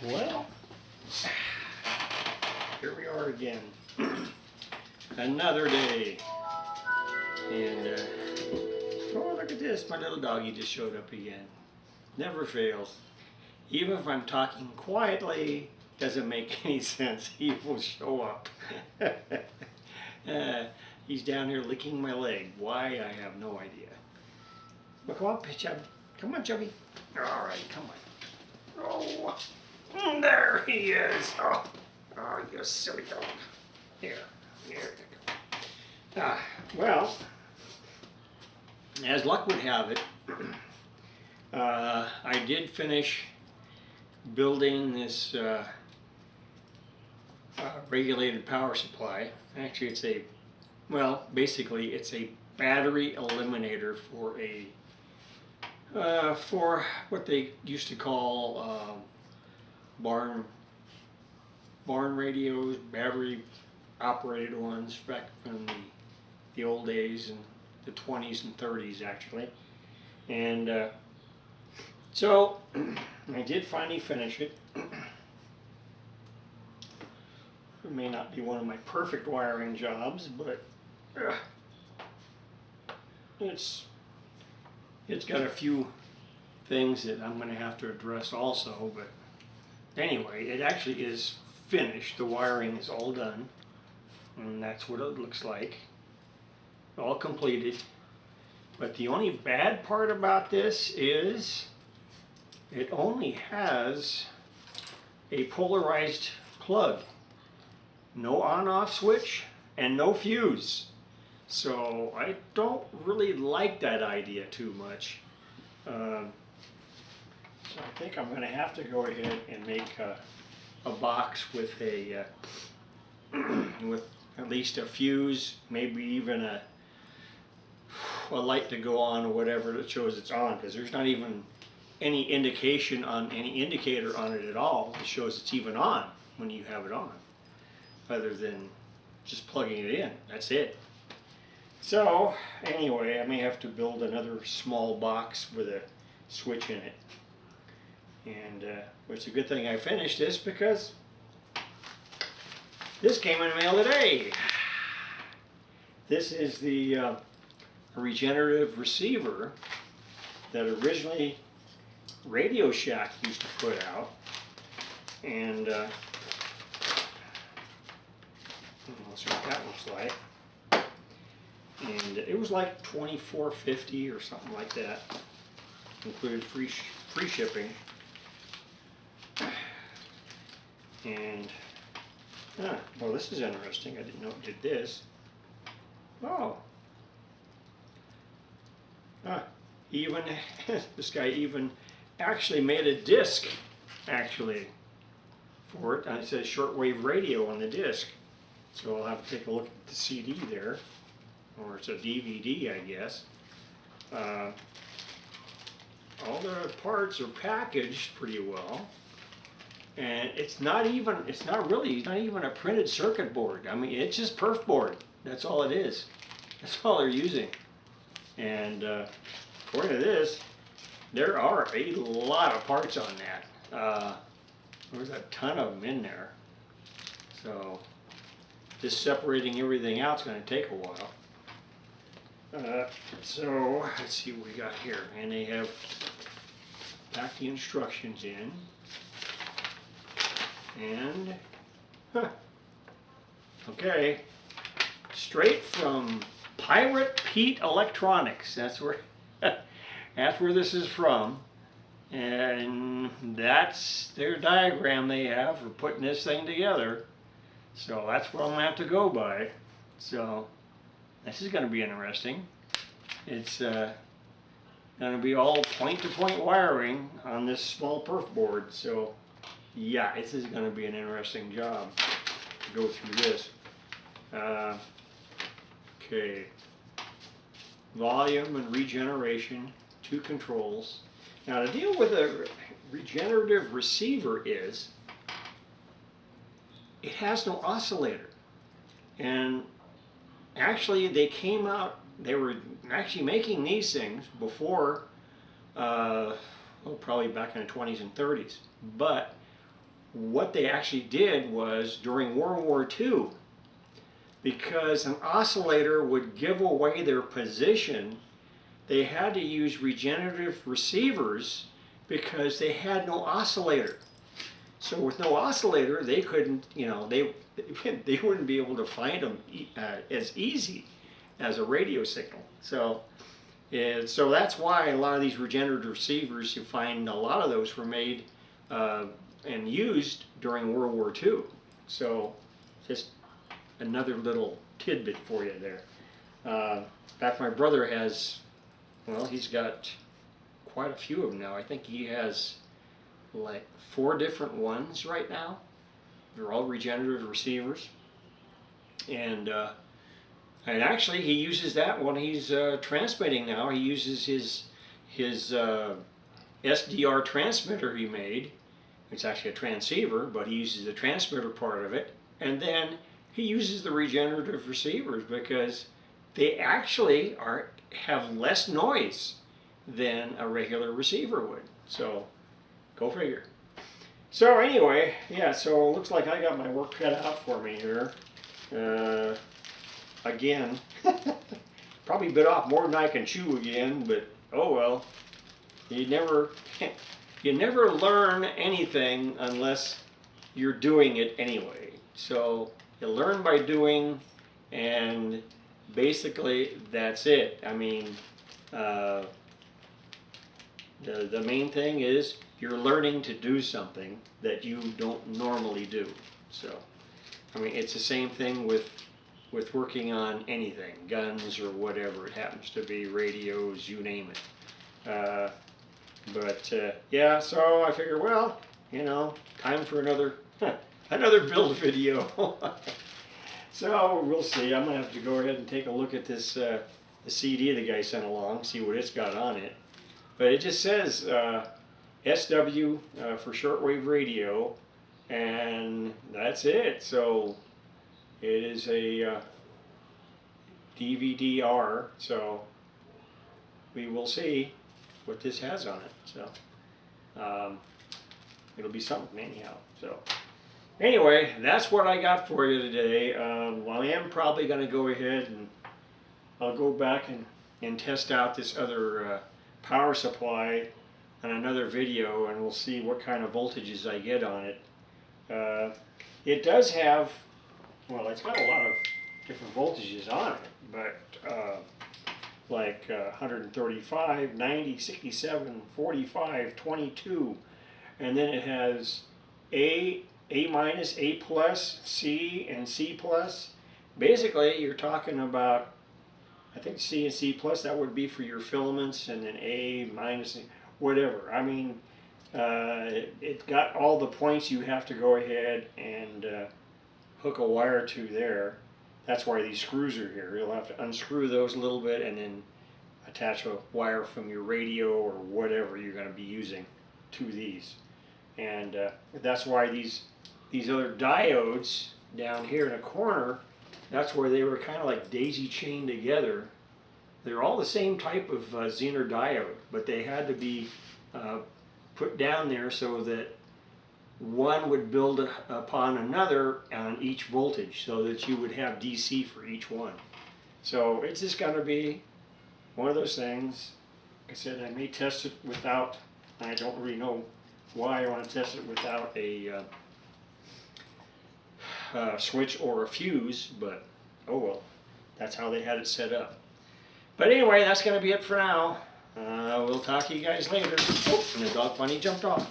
Well, here we are again. Another day. And, oh, look at this. My little doggy just showed up again. Never fails. Even if I'm talking quietly, doesn't make any sense, he will show up. He's down here licking my leg. Why, I have no idea. Well, come on, Chubby. Come on, Chubby. All right, come on. Oh, there he is. Oh, you silly dog. There you go. Well, as luck would have it, I did finish building this regulated power supply. Actually, it's a, well, basically it's a battery eliminator for what they used to call barn radios, battery operated ones back in the old days, in the 20s and 30s actually. And so I did finally finish it. It may not be one of my perfect wiring jobs, but it's got a few things that I'm going to have to address also. But anyway, it actually is finished. The wiring is all done, and that's what it looks like. All completed. But the only bad part about this is it only has a polarized plug. No on-off switch and no fuse. So I don't really like that idea too much. So I think I'm going to have to go ahead and make a box with a with at least a fuse, maybe even a light to go on or whatever that shows it's on, because there's not even any indication on any indicator on it at all that shows it's even on when you have it on, other than just plugging it in. That's it. So anyway, I may have to build another small box with a switch in it. And it's a good thing I finished this, because this came in the mail today. This is the regenerative receiver that originally Radio Shack used to put out. And let's see what that looks like. And it was like $24.50 or something like that. Included free shipping. And well, this is interesting. I didn't know it did this. Oh. Even this guy even actually made a disc actually for it. And it says shortwave radio on the disc. So I'll have to take a look at the CD there, or it's a DVD, I guess. All the parts are packaged pretty well, and it's not even a printed circuit board. I mean, it's just perf board. That's all it is. That's all they're using. And according to this, there are a lot of parts on that. There's a ton of them in there. So just separating everything out is going to take a while. So let's see what we got here. And they have packed the instructions in. And, okay, straight from Pirate Pete Electronics. That's where this is from. And that's their diagram they have for putting this thing together. So that's what I'm going to have to go by. So this is going to be interesting. It's going to be all point-to-point wiring on this small perf board. So yeah, this is going to be an interesting job to go through this. Okay. Volume and regeneration, 2 controls. Now, the deal with a regenerative receiver is it has no oscillator. And actually, they came out, they were actually making these things before, well, probably back in the 20s and 30s. But what they actually did was during World War II, because an oscillator would give away their position, they had to use regenerative receivers because they had no oscillator. So with no oscillator, they couldn't, they wouldn't be able to find them as easy as a radio signal. So that's why a lot of these regenerative receivers, you find a lot of those were made and used during World War II. So just another little tidbit for you there. In fact, my brother has, well, he's got quite a few of them now. I think he has like 4 different ones right now. They're all regenerative receivers. And actually he uses that when he's transmitting now. He uses his SDR transmitter he made. It's actually a transceiver, but he uses the transmitter part of it. And then he uses the regenerative receivers because they actually have less noise than a regular receiver would. So, go figure. So anyway, yeah, so it looks like I got my work cut out for me here. Again, probably bit off more than I can chew again, but oh well. You never learn anything unless you're doing it anyway. So you learn by doing, and basically that's it. I mean, the main thing is you're learning to do something that you don't normally do. So, I mean, it's the same thing with working on anything, guns or whatever it happens to be, radios, you name it. Yeah, so I figured, well, time for another build video. So we'll see. I'm gonna have to go ahead and take a look at this the CD the guy sent along, see what it's got on it. But it just says SW for shortwave radio, and that's it. So it is a DVD-R. So we will see what this has on it. So it'll be something anyhow. So anyway, that's what I got for you today. Well, I am probably going to go ahead and I'll go back and test out this other power supply on another video, and we'll see what kind of voltages I get on it. It does have, well, it's got a lot of different voltages on it, but like 135, 90, 67, 45, 22, and then it has A minus, A plus, C, and C plus. Basically, you're talking about, I think C and C plus, that would be for your filaments, and then A minus, whatever. I mean, it got all the points you have to go ahead and hook a wire to there. That's why these screws are here. You'll have to unscrew those a little bit and then attach a wire from your radio or whatever you're going to be using to these. And that's why these other diodes down here in the corner, that's where they were kind of like daisy chained together. They're all the same type of Zener diode, but they had to be put down there so that one would build upon another on each voltage, so that you would have DC for each one. So it's just going to be one of those things. Like I said, I may test it without, I don't really know why I want to test it without a switch or a fuse, but oh well, that's how they had it set up. But anyway, that's going to be it for now. We'll talk to you guys later. Oh, and the dog finally jumped off.